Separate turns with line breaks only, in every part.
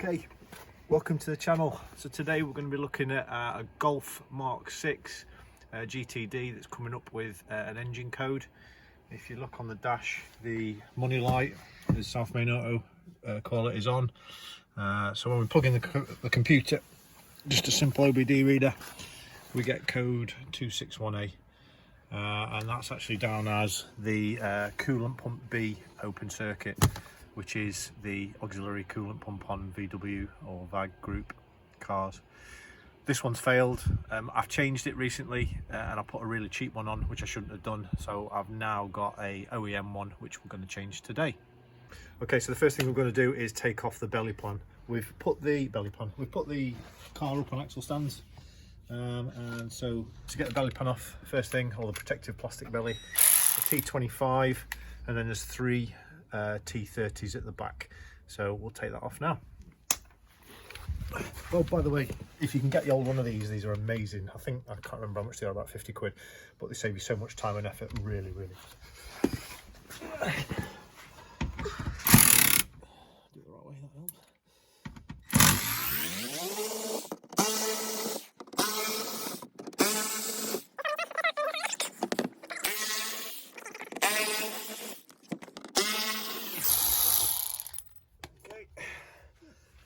Okay, welcome to the channel. So today we're going to be looking at a Golf Mk6 GTD that's coming up with an engine code. If you look on the dash, the money light, as South Main Auto call it, is on. So when we plug in the computer, just a simple OBD reader, we get code 261A. And that's actually down as the Coolant Pump I open circuit, which is the auxiliary coolant pump on VW or VAG group cars. This one's failed. I've changed it recently and I put a really cheap one on, which I shouldn't have done. So I've now got a OEM one, which we're going to change today. Okay, so the first thing we're going to do is take off the belly plan. We've put the car up on axle stands. And so to get the belly pan off, first thing, or the protective plastic belly, a T25, and then there's three T30s at the back. So we'll take that off now. Oh, by the way, if you can get the old one of these are amazing. I can't remember how much they are, about 50 quid, but they save you so much time and effort, really. Do it the right way, that helps.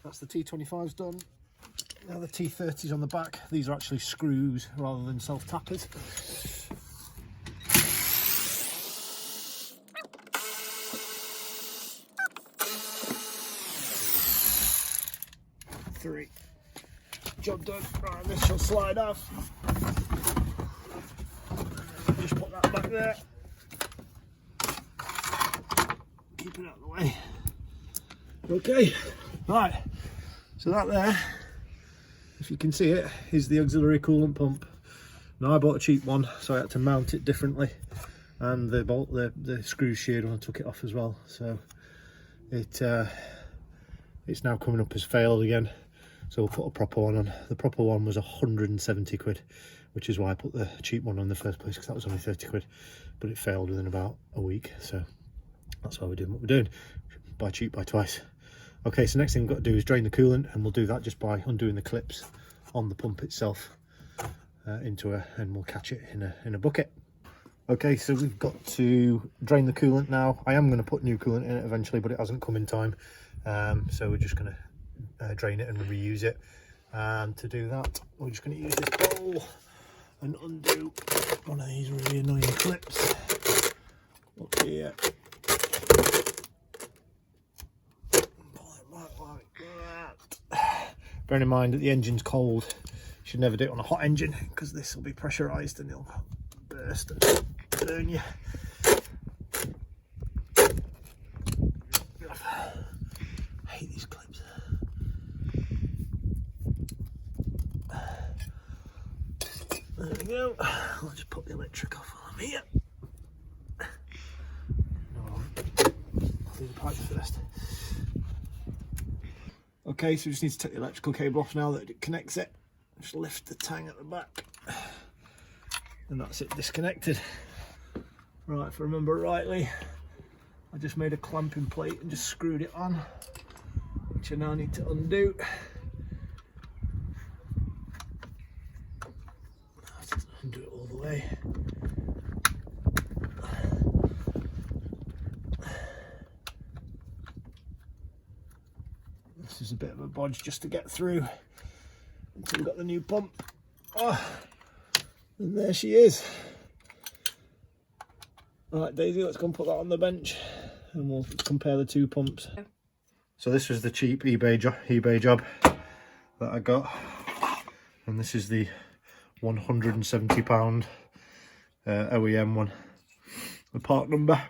That's the T25's done. Now the T30's on the back. These are actually screws rather than self-tappers. Three. Job done. Right, this shall slide off. Just put that back there. Keep it out of the way. Okay. Right, so that there, if you can see it, is the auxiliary coolant pump. Now I bought a cheap one, so I had to mount it differently, and the screws sheared when I took it off as well. So it's now coming up as failed again. So we'll put a proper one on. The proper one was 170 quid, which is why I put the cheap one on in the first place, because that was only 30 quid, but it failed within about a week. So that's why we're doing what we're doing. Buy cheap, buy twice. Okay, so next thing we've got to do is drain the coolant, and we'll do that just by undoing the clips on the pump itself and we'll catch it in a bucket. Okay, so we've got to drain the coolant now. I am going to put new coolant in it eventually, but it hasn't come in time. So we're just going to drain it and reuse it. And to do that, we're just going to use this bowl and undo one of these really annoying clips up here. Bearing in mind that the engine's cold, you should never do it on a hot engine, because this will be pressurised and it'll burst and burn you. I hate these clips. There we go. I'll just put the electric off while I'm here. No, I'll do the pipe first. Okay, so we just need to take the electrical cable off now that it connects it. Just lift the tang at the back, and that's it disconnected. Right, if I remember rightly, I just made a clamping plate and just screwed it on, which I now need to undo. Undo it all the way. This is a bit of a bodge just to get through until we've got the new pump. Oh, and there she is. Right, Daisy, let's go and put that on the bench and we'll compare the two pumps. So this was the cheap eBay job that I got, and this is the £170 OEM one. The part number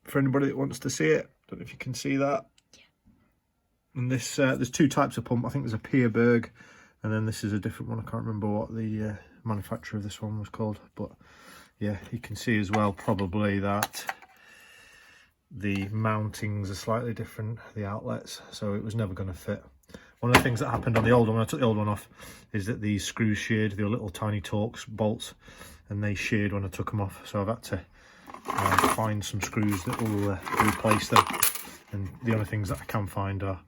for anybody that wants to see it. Don't know if you can see that. And this, there's two types of pump. I think there's a Pierberg, and then this is a different one. I can't remember what the manufacturer of this one was called, but yeah, you can see as well probably that the mountings are slightly different, the outlets, so it was never going to fit. One of the things that happened on the old one, when I took the old one off, is that these screws sheared. They were little tiny Torx bolts, and they sheared when I took them off, so I've had to find some screws that will replace them. And the only things that I can find are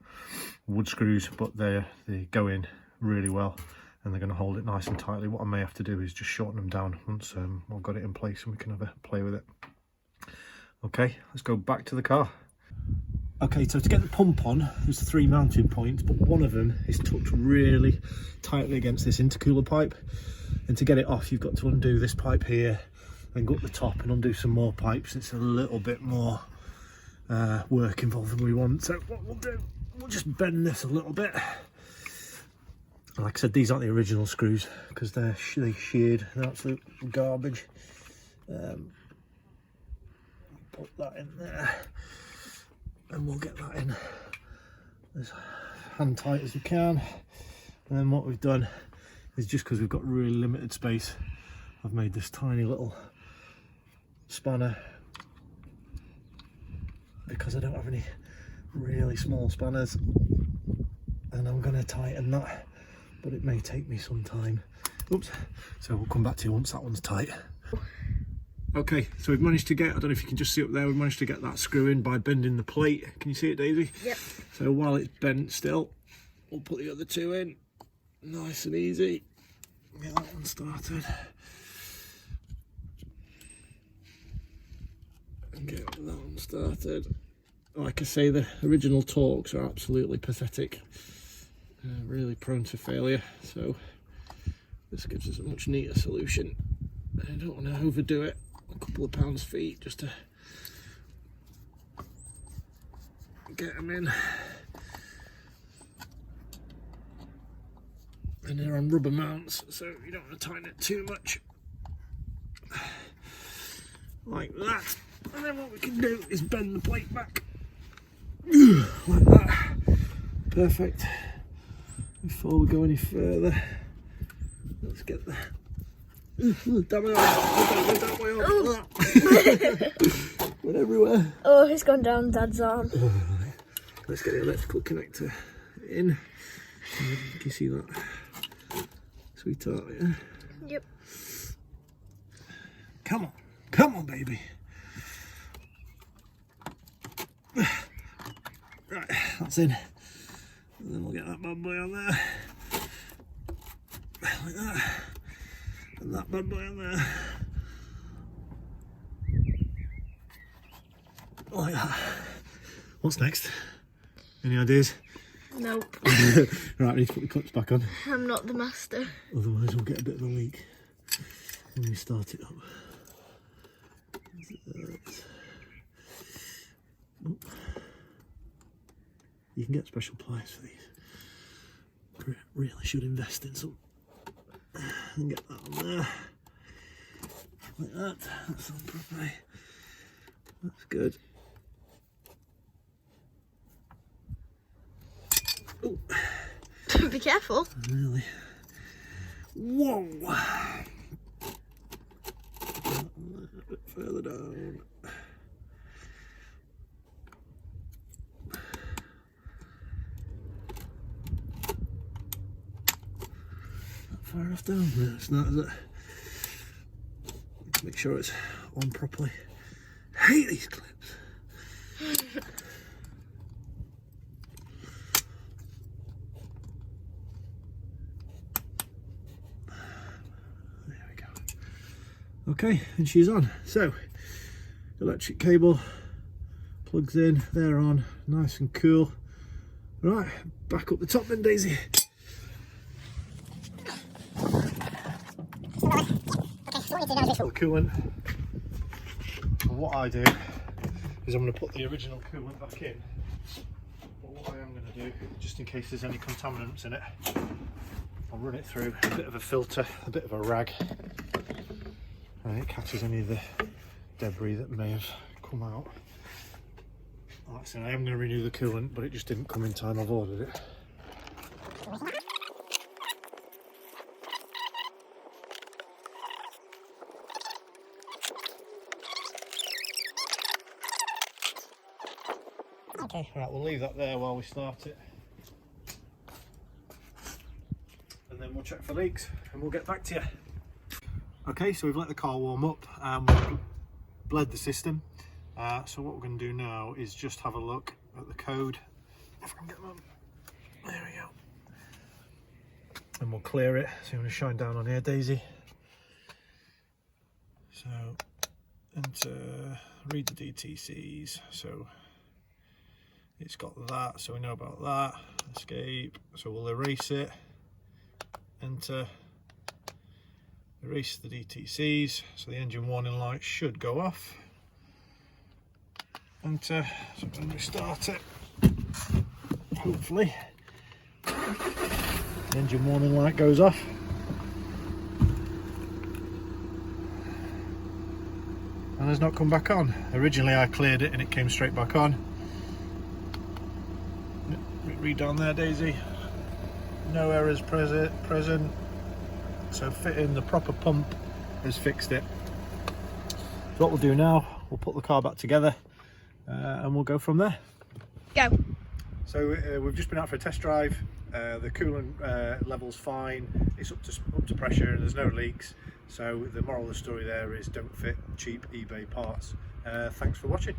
wood screws, but they go in really well and they're going to hold it nice and tightly. What I may have to do is just shorten them down once I've got it in place and we can have a play with it. Okay, let's go back to the car. Okay, so to get the pump on, there's 3 mounting points, but one of them is tucked really tightly against this intercooler pipe. And to get it off, you've got to undo this pipe here, then go up the top and undo some more pipes. It's a little bit more work involved than we want. So what we'll do, we'll just bend this a little bit. Like I said, these aren't the original screws because they sheared, they're absolute garbage. Put that in there and we'll get that in as hand tight as we can. And then what we've done is, just because we've got really limited space, I've made this tiny little spanner because I don't have any really small spanners, and I'm going to tighten that, but it may take me some time. Oops. So we'll come back to you once that one's tight. Okay, so we've managed to get, I don't know if you can just see up there, we've managed to get that screw in by bending the plate. Can you see it, Daisy?
Yep.
So while it's bent still, we'll put the other two in, nice and easy. Get that one started. And get that one started. Like I say, the original Torx are absolutely pathetic. Really prone to failure, so this gives us a much neater solution. I don't want to overdo it. A couple of pounds feet just to get them in. And they're on rubber mounts, so you don't want to tighten it too much. Like that. And then what we can do is bend the plate back. Like that. Perfect. Before we go any further, let's get that. Damn it, went everywhere.
Oh, he's gone down Dad's arm.
Right. Let's get the electrical connector in. Can you see that? Sweetheart, yeah?
Yep.
Come on, baby. Right, that's in. And then we'll get that bad boy on there. Like that. And that bad boy on there. Like that. What's next? Any ideas?
Nope.
Right, we need to put the clips back on.
I'm not the master.
Otherwise we'll get a bit of a leak when we start it up. You can get special pliers for these. Really should invest in some. And get that on there. Like that. That's on properly. That's good. Oh.
Be careful.
Really. Whoa! A bit further down. Not far enough down. No, it's not, is it? Make sure it's on properly. I hate these clips. Okay, and she's on. So, electric cable plugs in, they're on, nice and cool. Right, back up the top then, Daisy. Coolant. And what I do is I'm going to put the original coolant back in. But what I am going to do, just in case there's any contaminants in it, I'll run it through a bit of a filter, a bit of a rag. And it catches any of the debris that may have come out. Like I said, I am going to renew the coolant, but it just didn't come in time. I've ordered it. Okay, right, we'll leave that there while we start it. And then we'll check for leaks and we'll get back to you. Okay, so we've let the car warm up and we've bled the system. So what we're going to do now is just have a look at the code. If I can get them There we go. And we'll clear it. So I'm going to shine down on here, Daisy. So enter, read the DTCs. So it's got that, so we know about that. Escape. So we'll erase it. Enter. Erase the DTCs. So the engine warning light should go off. Enter. So I'm going to restart it. Hopefully the engine warning light goes off. And has not come back on. Originally I cleared it and it came straight back on. Read down there, Daisy. No errors present. So fitting the proper pump has fixed it. So what we'll do now, we'll put the car back together and we'll go from there.
Go.
So we've just been out for a test drive. The coolant level's fine. It's up to pressure and there's no leaks. So the moral of the story there is don't fit cheap eBay parts. Thanks for watching.